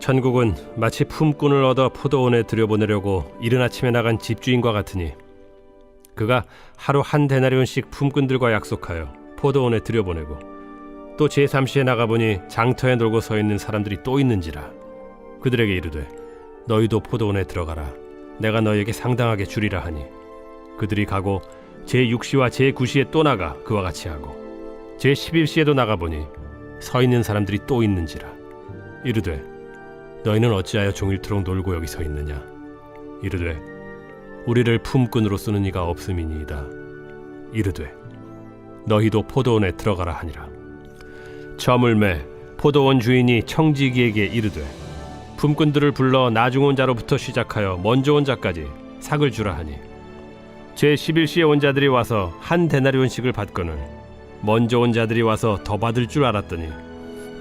천국은 마치 품꾼을 얻어 포도원에 들여보내려고 이른 아침에 나간 집주인과 같으니 그가 하루 한 데나리온씩 품꾼들과 약속하여 포도원에 들여보내고 또 제3시에 나가보니 장터에 놀고 서 있는 사람들이 또 있는지라. 그들에게 이르되 너희도 포도원에 들어가라. 내가 너희에게 상당하게 주리라 하니 그들이 가고 제6시와 제9시에 또 나가 그와 같이 하고 제11시에도 나가보니 서 있는 사람들이 또 있는지라. 이르되 너희는 어찌하여 종일토록 놀고 여기 서 있느냐. 이르되 우리를 품꾼으로 쓰는 이가 없음이니이다. 이르되 너희도 포도원에 들어가라 하니라. 저물매 포도원 주인이 청지기에게 이르되 품꾼들을 불러 나중 온 자로부터 시작하여 먼저 온 자까지 삭을 주라 하니 제11시에 온 자들이 와서 한 데나리온씩을 받거늘 먼저 온 자들이 와서 더 받을 줄 알았더니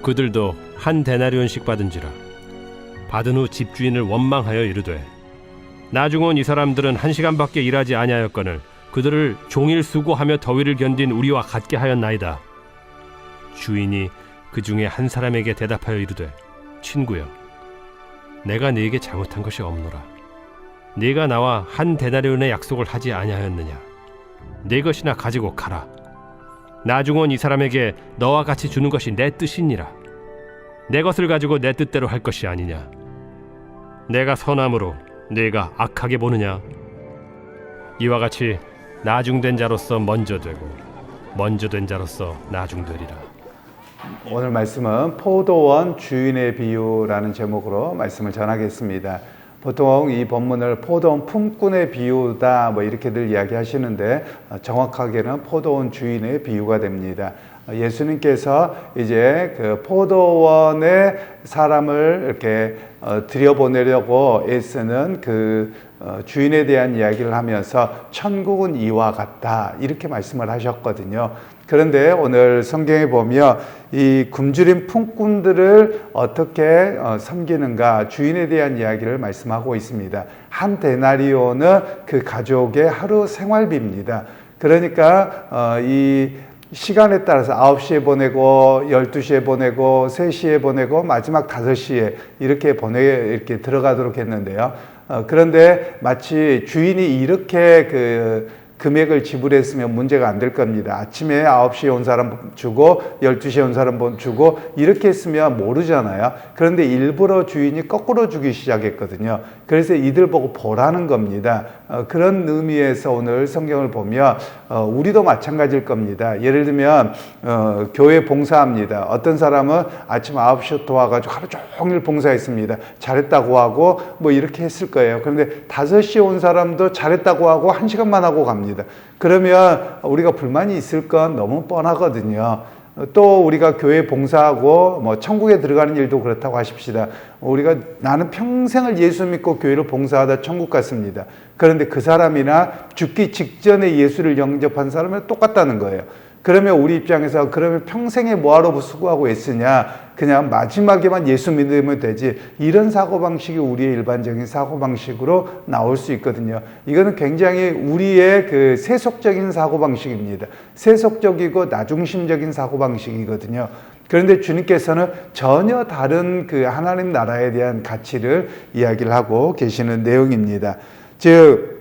그들도 한 데나리온씩 받은지라. 받은 후 집주인을 원망하여 이르되 나중 온 이 사람들은 1시간밖에 일하지 아니하였거늘 그들을 종일 수고하며 더위를 견딘 우리와 같게 하였나이다. 주인이 그 중에 한 사람에게 대답하여 이르되 친구여, 내가 네게 잘못한 것이 없노라. 네가 나와 한 데나리온의 약속을 하지 아니하였느냐. 네 것이나 가지고 가라. 나중 온 이 사람에게 너와 같이 주는 것이 내 뜻이니라. 내 것을 가지고 내 뜻대로 할 것이 아니냐. 내가 선함으로 네가 악하게 보느냐. 이와 같이 나중된 자로서 먼저 되고 먼저 된 자로서 나중되리라. 오늘 말씀은 포도원 주인의 비유라는 제목으로 말씀을 전하겠습니다. 보통 이 본문을 포도원 품꾼의 비유다 이렇게들 이야기하시는데 정확하게는 포도원 주인의 비유가 됩니다. 예수님께서 이제 그 포도원에 사람을 이렇게 들여보내려고 애쓰는 그 주인에 대한 이야기를 하면서 천국은 이와 같다 이렇게 말씀을 하셨거든요. 그런데 오늘 성경에 보면 이 굶주린 품꾼들을 어떻게 섬기는가 주인에 대한 이야기를 말씀하고 있습니다. 한 데나리온은 그 가족의 하루 생활비입니다. 그러니까 이 시간에 따라서 9시에 보내고 12시에 보내고 3시에 보내고 마지막 5시에 이렇게 들어가도록 했는데요. 그런데 마치 주인이 이렇게 금액을 지불했으면 문제가 안 될 겁니다. 아침에 9시에 온 사람 주고 12시에 온 사람 주고 이렇게 했으면 모르잖아요. 그런데 일부러 주인이 거꾸로 주기 시작했거든요. 그래서 이들 보고 보라는 겁니다. 그런 의미에서 오늘 성경을 보면 우리도 마찬가지일 겁니다. 예를 들면 교회 봉사합니다. 어떤 사람은 아침 9시부터 와가지고 하루 종일 봉사했습니다. 잘했다고 하고 이렇게 했을 거예요. 그런데 5시에 온 사람도 잘했다고 하고 1시간만 하고 갑니다. 그러면 우리가 불만이 있을 건 너무 뻔하거든요. 또 우리가 교회 봉사하고 천국에 들어가는 일도 그렇다고 하십시다. 나는 평생을 예수 믿고 교회로 봉사하다 천국 갔습니다. 그런데 그 사람이나 죽기 직전에 예수를 영접한 사람은 똑같다는 거예요. 그러면 우리 입장에서 그러면 평생에 뭐하러 수고하고 애쓰냐, 그냥 마지막에만 예수 믿으면 되지, 이런 사고방식이 우리의 일반적인 사고방식으로 나올 수 있거든요. 이거는 굉장히 우리의 그 세속적인 사고방식입니다. 세속적이고 나중심적인 사고방식이거든요. 그런데 주님께서는 전혀 다른 그 하나님 나라에 대한 가치를 이야기를 하고 계시는 내용입니다. 즉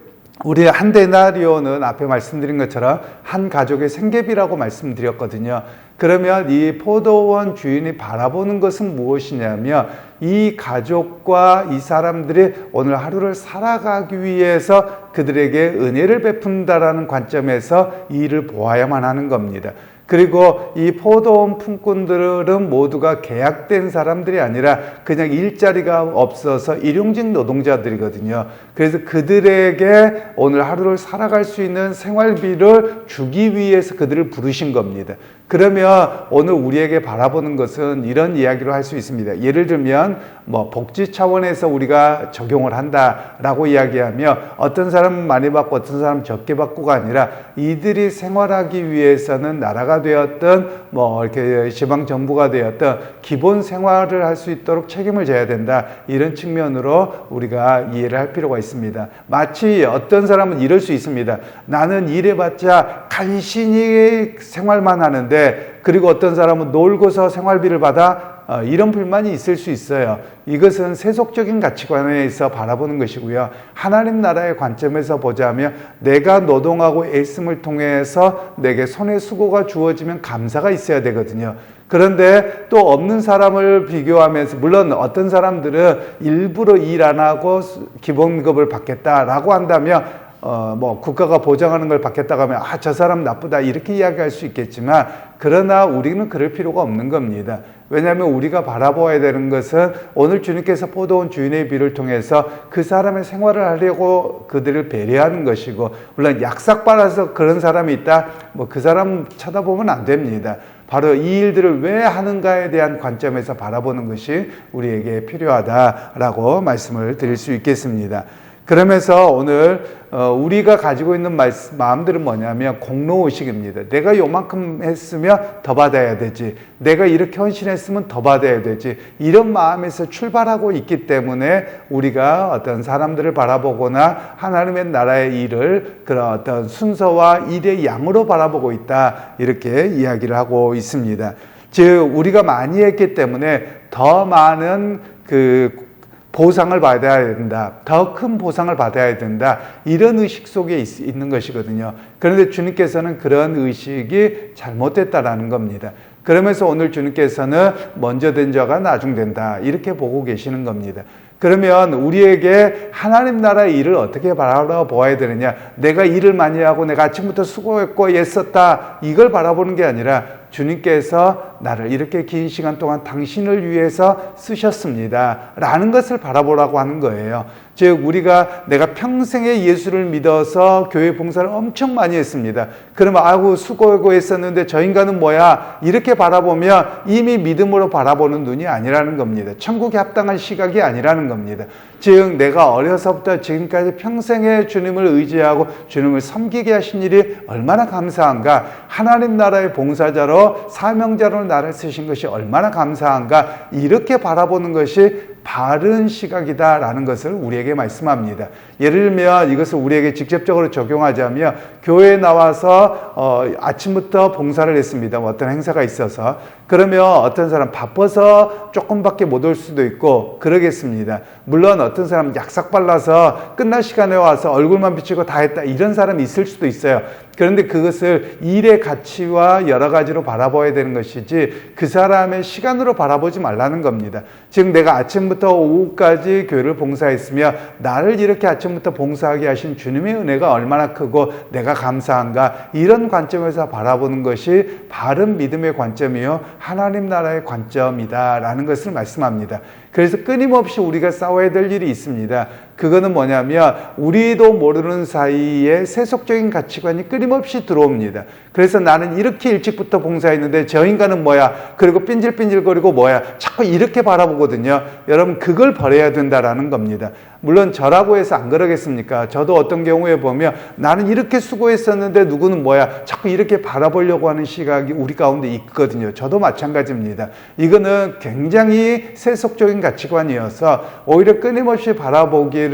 우리 한 데나리온은 앞에 말씀드린 것처럼 한 가족의 생계비라고 말씀드렸거든요. 그러면 이 포도원 주인이 바라보는 것은 무엇이냐면 이 가족과 이 사람들이 오늘 하루를 살아가기 위해서 그들에게 은혜를 베푼다라는 관점에서 이 일을 보아야만 하는 겁니다. 그리고 이 포도원 품꾼들은 모두가 계약된 사람들이 아니라 그냥 일자리가 없어서 일용직 노동자들이거든요. 그래서 그들에게 오늘 하루를 살아갈 수 있는 생활비를 주기 위해서 그들을 부르신 겁니다. 그러면 오늘 우리에게 바라보는 것은 이런 이야기로 할 수 있습니다. 예를 들면 복지 차원에서 우리가 적용을 한다라고 이야기하며 어떤 사람은 많이 받고 어떤 사람은 적게 받고가 아니라 이들이 생활하기 위해서는 나라가 되었든 이렇게 지방 정부가 되었든 기본 생활을 할 수 있도록 책임을 져야 된다, 이런 측면으로 우리가 이해를 할 필요가 있습니다. 마치 어떤 사람은 이럴 수 있습니다. 나는 일해봤자 간신히 생활만 하는데, 그리고 어떤 사람은 놀고서 생활비를 받아 이런 불만이 있을 수 있어요. 이것은 세속적인 가치관에서 바라보는 것이고요. 하나님 나라의 관점에서 보자면 내가 노동하고 애씀을 통해서 내게 손의 수고가 주어지면 감사가 있어야 되거든요. 그런데 또 없는 사람을 비교하면서, 물론 어떤 사람들은 일부러 일 안 하고 기본급을 받겠다라고 한다면 국가가 보장하는 걸 받겠다고 하면 저 사람 나쁘다 이렇게 이야기할 수 있겠지만, 그러나 우리는 그럴 필요가 없는 겁니다. 왜냐하면 우리가 바라보아야 되는 것은 오늘 주님께서 포도원 주인의 비유를 통해서 그 사람의 생활을 하려고 그들을 배려하는 것이고, 물론 약삭빨아서 그런 사람이 있다, 그 사람 쳐다보면 안 됩니다. 바로 이 일들을 왜 하는가에 대한 관점에서 바라보는 것이 우리에게 필요하다라고 말씀을 드릴 수 있겠습니다. 그러면서 오늘 우리가 가지고 있는 마음들은 뭐냐면 공로의식입니다. 내가 요만큼 했으면 더 받아야 되지, 내가 이렇게 헌신했으면 더 받아야 되지, 이런 마음에서 출발하고 있기 때문에 우리가 어떤 사람들을 바라보거나 하나님의 나라의 일을 그런 어떤 순서와 일의 양으로 바라보고 있다, 이렇게 이야기를 하고 있습니다. 즉 우리가 많이 했기 때문에 더 많은 보상을 받아야 된다, 더 큰 보상을 받아야 된다, 이런 의식 속에 있는 것이거든요. 그런데 주님께서는 그런 의식이 잘못됐다라는 겁니다. 그러면서 오늘 주님께서는 먼저 된 자가 나중된다, 이렇게 보고 계시는 겁니다. 그러면 우리에게 하나님 나라의 일을 어떻게 바라보아야 되느냐, 내가 일을 많이 하고 내가 아침부터 수고했고 애썼다, 이걸 바라보는 게 아니라 주님께서 나를 이렇게 긴 시간 동안 당신을 위해서 쓰셨습니다 라는 것을 바라보라고 하는 거예요. 즉 우리가 내가 평생에 예수를 믿어서 교회 봉사를 엄청 많이 했습니다. 그러면 수고하고 했었는데 저 인간은 뭐야, 이렇게 바라보면 이미 믿음으로 바라보는 눈이 아니라는 겁니다. 천국에 합당한 시각이 아니라는 겁니다. 즉 내가 어려서부터 지금까지 평생에 주님을 의지하고 주님을 섬기게 하신 일이 얼마나 감사한가, 하나님 나라의 봉사자로 사명자로 나를 쓰신 것이 얼마나 감사한가, 이렇게 바라보는 것이 바른 시각이다라는 것을 우리에게 말씀합니다. 예를 들면 이것을 우리에게 직접적으로 적용하자면, 교회에 나와서 아침부터 봉사를 했습니다. 어떤 행사가 있어서. 그러면 어떤 사람 바빠서 조금밖에 못 올 수도 있고 그러겠습니다. 물론 어떤 사람 약삭발라서 끝날 시간에 와서 얼굴만 비치고 다 했다, 이런 사람이 있을 수도 있어요. 그런데 그것을 일의 가치와 여러 가지로 바라봐야 되는 것이지 그 사람의 시간으로 바라보지 말라는 겁니다. 즉 내가 아침부터 오후까지 교회를 봉사했으며 나를 이렇게 아침부터 봉사하게 하신 주님의 은혜가 얼마나 크고 내가 감사한가, 이런 관점에서 바라보는 것이 바른 믿음의 관점이요 하나님 나라의 관점이다라는 것을 말씀합니다. 그래서 끊임없이 우리가 싸워야 될 일이 있습니다. 그거는 뭐냐면 우리도 모르는 사이에 세속적인 가치관이 끊임없이 들어옵니다. 그래서 나는 이렇게 일찍부터 봉사했는데 저 인간은 뭐야, 그리고 삔질삔질거리고 뭐야, 자꾸 이렇게 바라보거든요. 여러분 그걸 버려야 된다라는 겁니다. 물론 저라고 해서 안 그러겠습니까? 저도 어떤 경우에 보면 나는 이렇게 수고했었는데 누구는 뭐야, 자꾸 이렇게 바라보려고 하는 시각이 우리 가운데 있거든요. 저도 마찬가지입니다. 이거는 굉장히 세속적인 가치관이어서 오히려 끊임없이 바라보기를,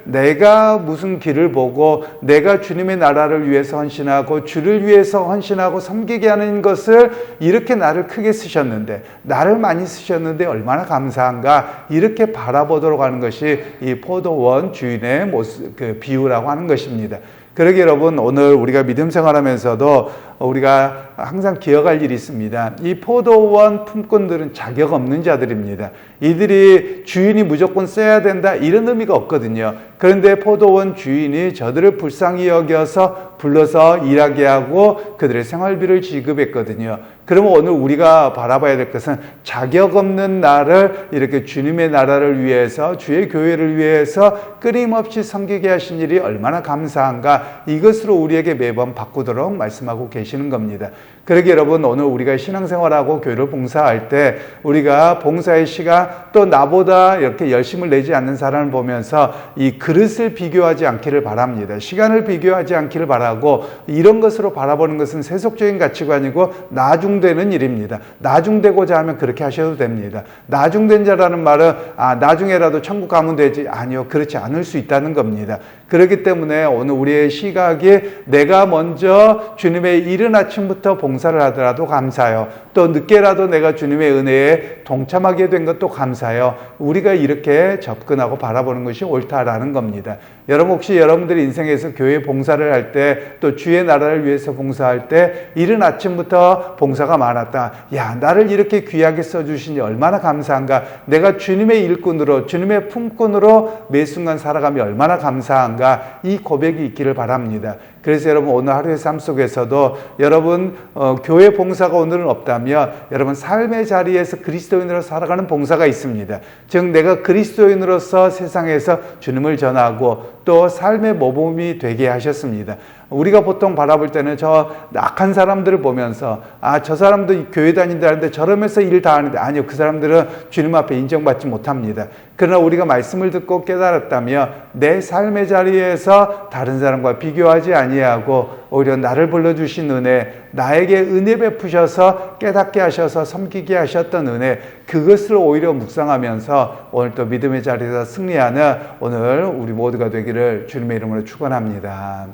내가 무슨 길을 보고 내가 주님의 나라를 위해서 헌신하고 주를 위해서 헌신하고 섬기게 하는 것을, 이렇게 나를 크게 쓰셨는데, 나를 많이 쓰셨는데 얼마나 감사한가, 이렇게 바라보도록 하는 것이 이 포도원 주인의 모습, 비유라고 하는 것입니다. 그러게 여러분, 오늘 우리가 믿음 생활하면서도 우리가 항상 기억할 일이 있습니다. 이 포도원 품꾼들은 자격 없는 자들입니다. 이들이 주인이 무조건 써야 된다, 이런 의미가 없거든요. 그런데 포도원 주인이 저들을 불쌍히 여겨서 불러서 일하게 하고 그들의 생활비를 지급했거든요. 그러면 오늘 우리가 바라봐야 될 것은 자격 없는 나를 이렇게 주님의 나라를 위해서, 주의 교회를 위해서 끊임없이 섬기게 하신 일이 얼마나 감사한가, 이것으로 우리에게 매번 바꾸도록 말씀하고 계시는 겁니다. 그러게 여러분, 오늘 우리가 신앙생활하고 교회를 봉사할 때 우리가 봉사의 시간, 또 나보다 이렇게 열심을 내지 않는 사람을 보면서 이 그릇을 비교하지 않기를 바랍니다. 시간을 비교하지 않기를 바라고, 이런 것으로 바라보는 것은 세속적인 가치관이고 나중되는 일입니다. 나중되고자 하면 그렇게 하셔도 됩니다. 나중된 자라는 말은 나중에라도 천국 가면 되지, 아니요, 그렇지 않을 수 있다는 겁니다. 그렇기 때문에 오늘 우리의 시각이 내가 먼저 주님의 이른 아침부터 봉사를 하더라도 감사해요. 또 늦게라도 내가 주님의 은혜에 동참하게 된 것도 감사해요. 우리가 이렇게 접근하고 바라보는 것이 옳다라는 겁니다. 여러분 혹시 여러분들이 인생에서 교회 봉사를 할 때 또 주의 나라를 위해서 봉사할 때 이른 아침부터 봉사가 많았다. 야, 나를 이렇게 귀하게 써주시니 얼마나 감사한가. 내가 주님의 일꾼으로 주님의 품꾼으로 매 순간 살아가며 얼마나 감사한가. 이 고백이 있기를 바랍니다. 그래서 여러분 오늘 하루의 삶 속에서도 여러분 교회 봉사가 오늘은 없다면 여러분 삶의 자리에서 그리스도인으로 살아가는 봉사가 있습니다. 즉 내가 그리스도인으로서 세상에서 주님을 전하고 또 삶의 모범이 되게 하셨습니다. 우리가 보통 바라볼 때는 저 악한 사람들을 보면서 저 사람도 교회 다닌다는데 저러면서 일 다 하는데 아니요, 그 사람들은 주님 앞에 인정받지 못합니다. 그러나 우리가 말씀을 듣고 깨달았다면 내 삶의 자리에서 다른 사람과 비교하지 아니하고 오히려 나를 불러주신 은혜, 나에게 은혜 베푸셔서 깨닫게 하셔서 섬기게 하셨던 은혜, 그것을 오히려 묵상하면서 오늘 또 믿음의 자리에서 승리하는 오늘 우리 모두가 되기를 주님의 이름으로 축원합니다.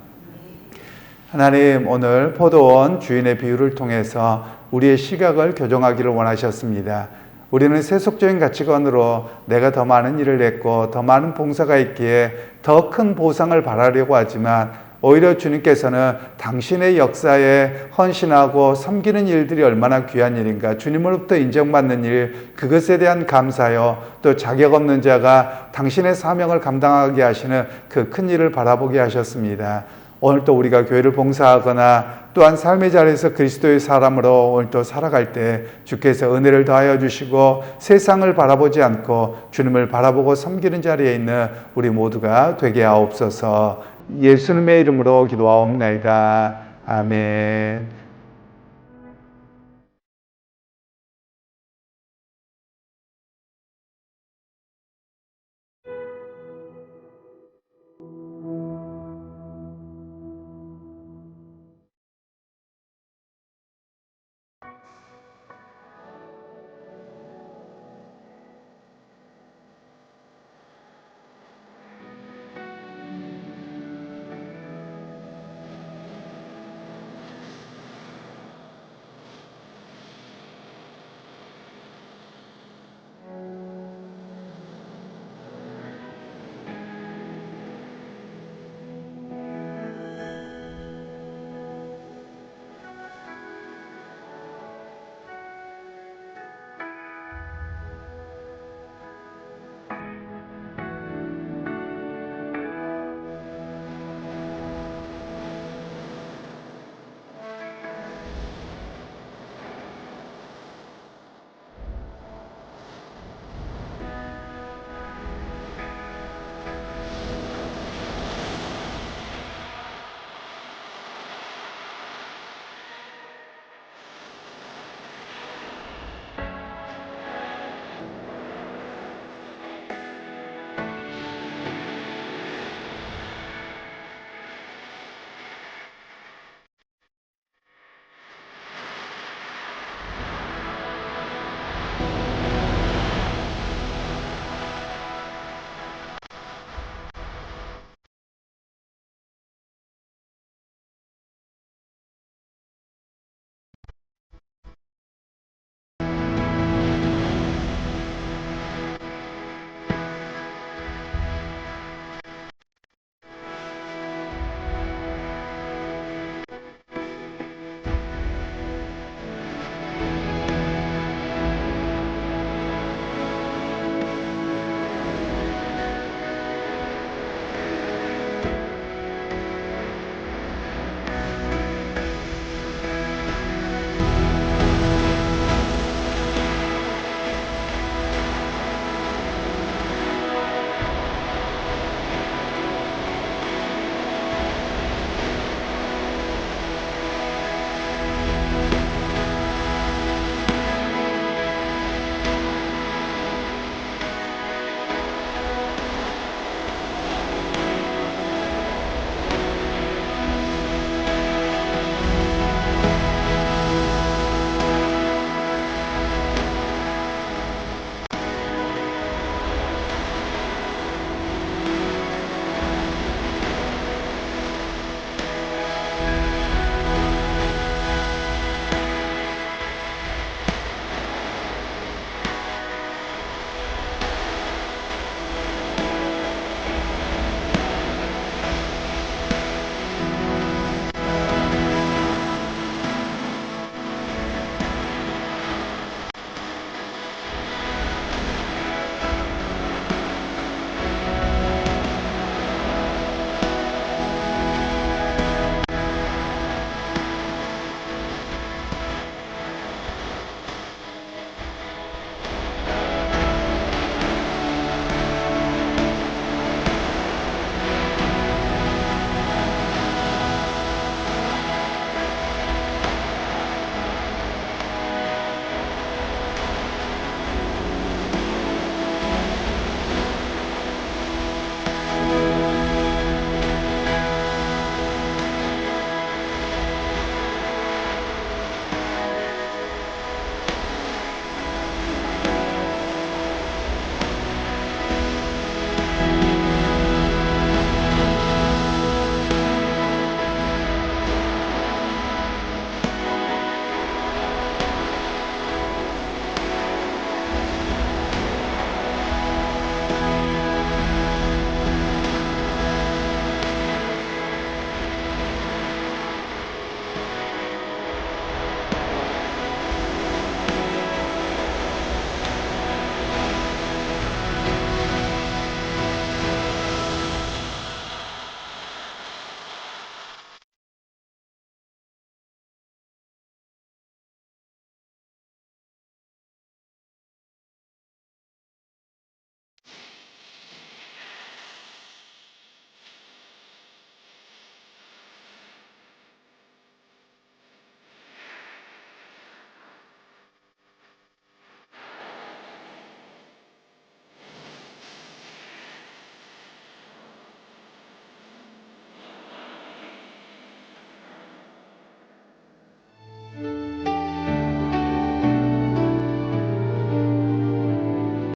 하나님, 오늘 포도원 주인의 비유를 통해서 우리의 시각을 교정하기를 원하셨습니다. 우리는 세속적인 가치관으로 내가 더 많은 일을 했고 더 많은 봉사가 있기에 더 큰 보상을 바라려고 하지만 오히려 주님께서는 당신의 역사에 헌신하고 섬기는 일들이 얼마나 귀한 일인가, 주님으로부터 인정받는 일, 그것에 대한 감사요, 또 자격 없는 자가 당신의 사명을 감당하게 하시는 그 큰 일을 바라보게 하셨습니다. 오늘 또 우리가 교회를 봉사하거나 또한 삶의 자리에서 그리스도의 사람으로 오늘 또 살아갈 때 주께서 은혜를 더하여 주시고 세상을 바라보지 않고 주님을 바라보고 섬기는 자리에 있는 우리 모두가 되게 하옵소서. 예수님의 이름으로 기도하옵나이다. 아멘.